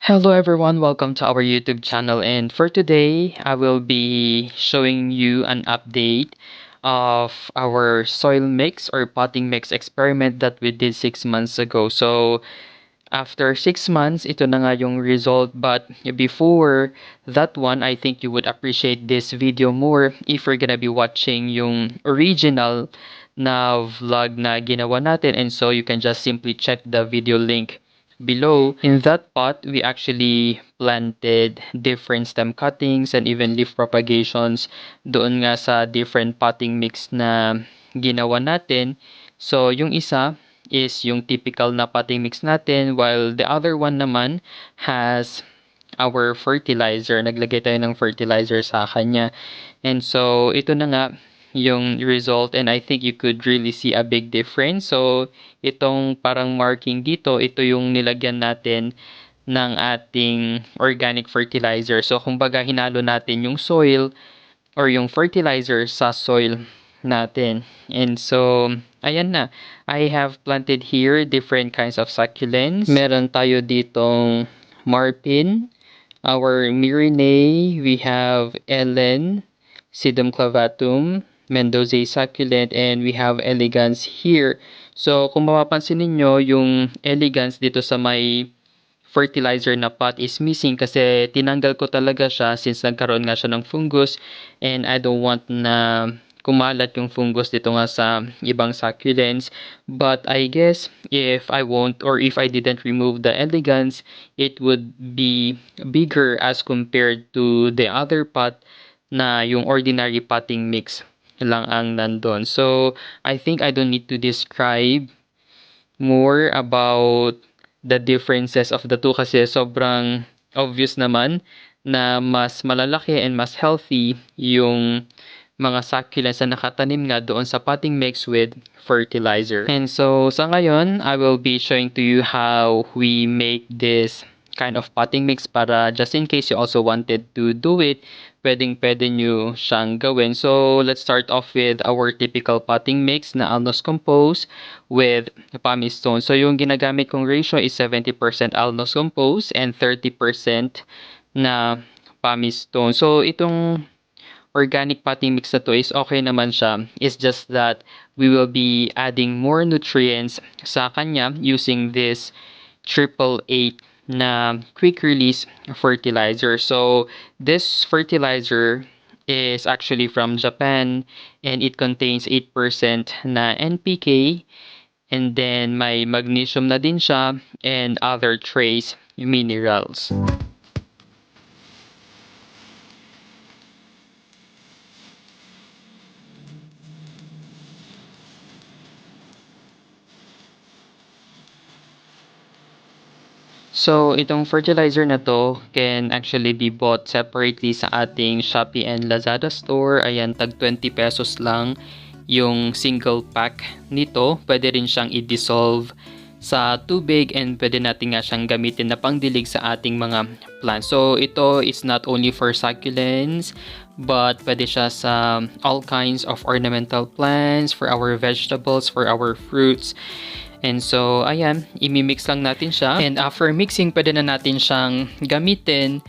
Hello everyone, welcome to our YouTube channel, and for today I will be showing you an update of our soil mix or potting mix experiment that we did 6 months ago. So after 6 months, ito na nga yung result, but before that one, I think you would appreciate this video more if you're gonna be watching yung original na vlog na ginawa natin, and so you can just simply check the video link below. In that pot, we actually planted different stem cuttings and even leaf propagations doon nga sa different potting mix na ginawa natin. So, yung isa is yung typical na potting mix natin, while the other one naman has our fertilizer. Naglagay tayo ng fertilizer sa kanya. And so, ito na nga yung result, and I think you could really see a big difference. So, itong parang marking dito, ito yung nilagyan natin ng ating organic fertilizer. So, kumbaga hinalo natin yung soil or yung fertilizer sa soil natin. And so, ayan na. I have planted here different kinds of succulents. Meron tayo ditong Marpin, our Myrinae, we have Ellen, Sedum clavatum, Mendozae succulent, and we have Elegans here. So, kung mapapansin ninyo, yung Elegans dito sa may fertilizer na pot is missing kasi tinanggal ko talaga siya since nagkaroon nga siya ng fungus, and I don't want na kumalat yung fungus dito nga sa ibang succulents. But I guess if I won't or if I didn't remove the elegance, it would be bigger as compared to the other pot na yung ordinary potting mix lang ang nandun. So I think I don't need to describe more about the differences of the two kasi sobrang obvious naman na mas malalaki and mas healthy yung mga succulents na nakatanim nga doon sa potting mix with fertilizer. And so sa ngayon, I will be showing to you how we make this kind of potting mix para just in case you also wanted to do it, pwedeng-pwede nyo siyang gawin. So let's start off with our typical potting mix na alnos compost with pumice stone. So yung ginagamit kong ratio is 70% alnos compost and 30% na pumice stone. So itong organic potting mix na to is okay naman siya. It's just that we will be adding more nutrients sa kanya using this 888 na quick release fertilizer. So this fertilizer is actually from Japan, and it contains 8% na NPK, and then may magnesium na din siya and other trace minerals. So, itong fertilizer na to can actually be bought separately sa ating Shopee and Lazada store. Ayan, tag 20 pesos lang yung single pack nito. Pwede rin siyang i-dissolve sa tubig, and pwede natin nga siyang gamitin na pangdilig sa ating mga plants. So, ito is not only for succulents, but pwede siya sa all kinds of ornamental plants, for our vegetables, for our fruits. And so, ayan, imimix lang natin siya. And after mixing, pwede na natin siyang gamitin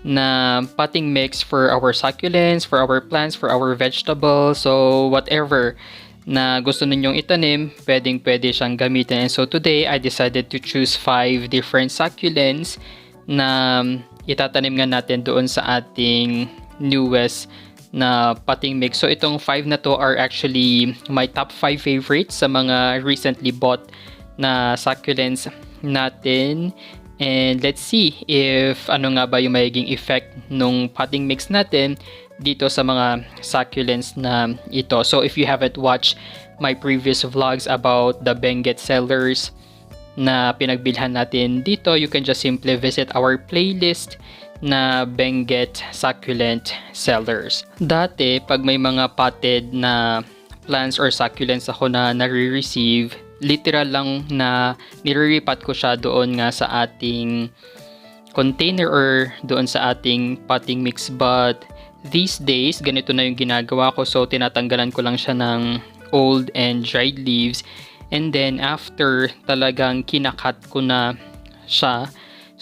na potting mix for our succulents, for our plants, for our vegetables. So, whatever na gusto ninyong itanim, pwedeng-pwede siyang gamitin. And so, today, I decided to choose 5 different succulents na itatanim nga natin doon sa ating newest na potting mix. So itong 5 na to are actually my top 5 favorites sa mga recently bought na succulents natin. And let's see if ano nga ba yung magiging effect nung potting mix natin dito sa mga succulents na ito. So if you haven't watched my previous vlogs about the Benguet sellers na pinagbilhan natin dito, you can just simply visit our playlist na Benguet succulent sellers. Dati, pag may mga potted na plants or succulents ako na nare-receive, literal lang na nire-repat ko siya doon nga sa ating container or doon sa ating potting mix. But these days, ganito na yung ginagawa ko. So, tinatanggalan ko lang siya ng old and dried leaves. And then, after talagang kinakat ko na siya,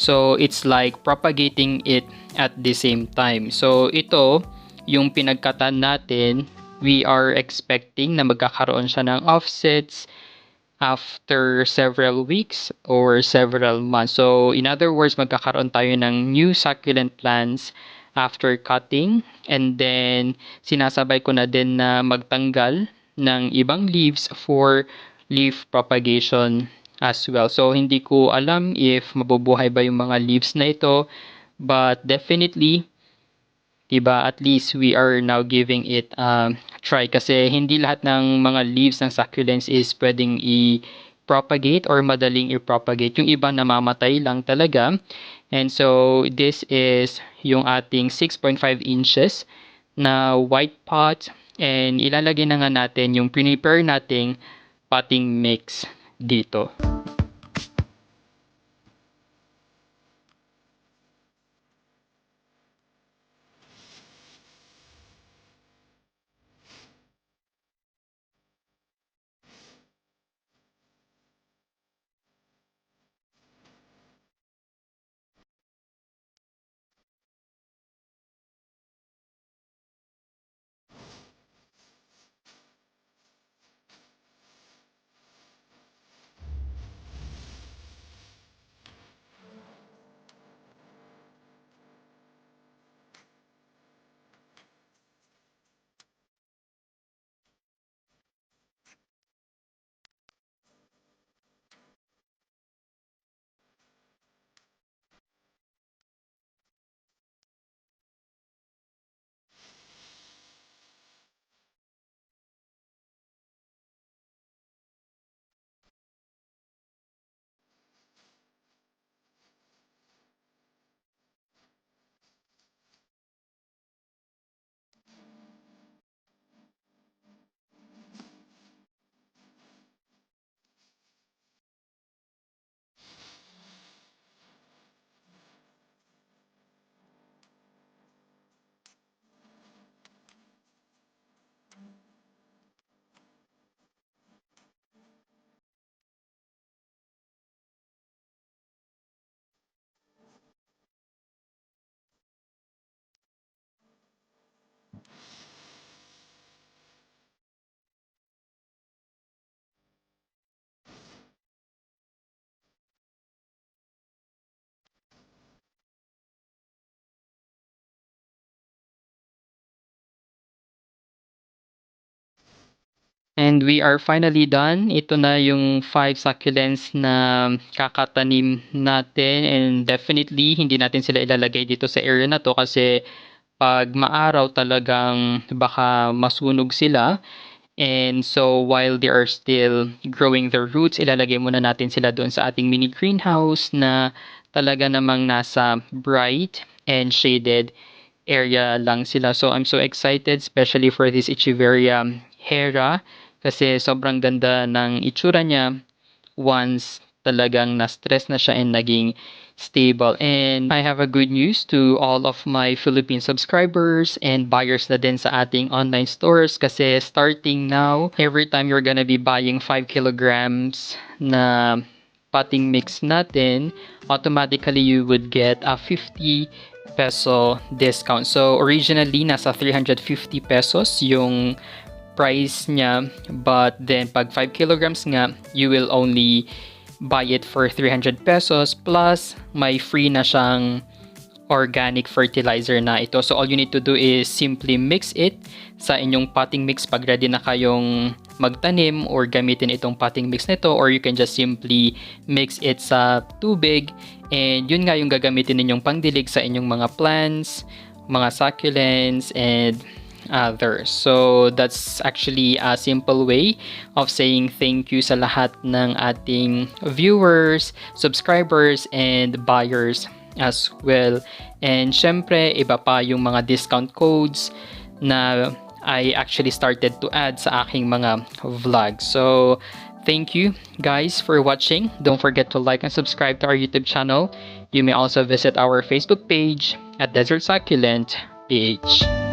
So it's like propagating it at the same time. So ito, yung pinagkatan natin, we are expecting na magkakaroon siya ng offsets after several weeks or several months. So in other words, magkakaroon tayo ng new succulent plants after cutting, and then sinasabay ko na din na magtanggal ng ibang leaves for leaf propagation as well. So hindi ko alam if mabubuhay ba yung mga leaves na ito, but definitely, diba, at least we are now giving it try, kasi hindi lahat ng mga leaves ng succulents is pwedeng i-propagate or madaling i-propagate. Yung iba namamatay lang talaga. And so this is yung ating 6.5 inches na white pot, and ilalagay na nga natin yung prepare nating potting mix dito. And we are finally done. Ito na yung 5 succulents na kakatanim natin, and definitely hindi natin sila ilalagay dito sa area na to kasi pag maaraw talagang baka masunog sila. And so while they are still growing their roots, ilalagay muna natin sila doon sa ating mini greenhouse na talaga namang nasa bright and shaded area lang sila. So I'm so excited, especially for this Echeveria hera, kasi sobrang ganda ng itsura niya once talagang na-stress na siya and naging stable. And I have a good news to all of my Philippine subscribers and buyers na din sa ating online stores, kasi starting now, every time you're gonna be buying 5 kilograms na potting mix natin, automatically you would get a 50 peso discount. So originally nasa 350 pesos yung price niya, but then pag 5 kilograms nga, you will only buy it for 300 pesos plus may free na siyang organic fertilizer na ito. So all you need to do is simply mix it sa inyong potting mix pag ready na kayong magtanim or gamitin itong potting mix nito, or you can just simply mix it sa tubig, and yun nga yung gagamitin ninyong pangdilig sa inyong mga plants, mga succulents, and others. So that's actually a simple way of saying thank you sa lahat ng ating viewers, subscribers, and buyers as well. And syempre, iba pa yung mga discount codes na I actually started to add sa aking mga vlogs. So thank you guys for watching. Don't forget to like and subscribe to our YouTube channel. You may also visit our Facebook page at Desert Succulent PH.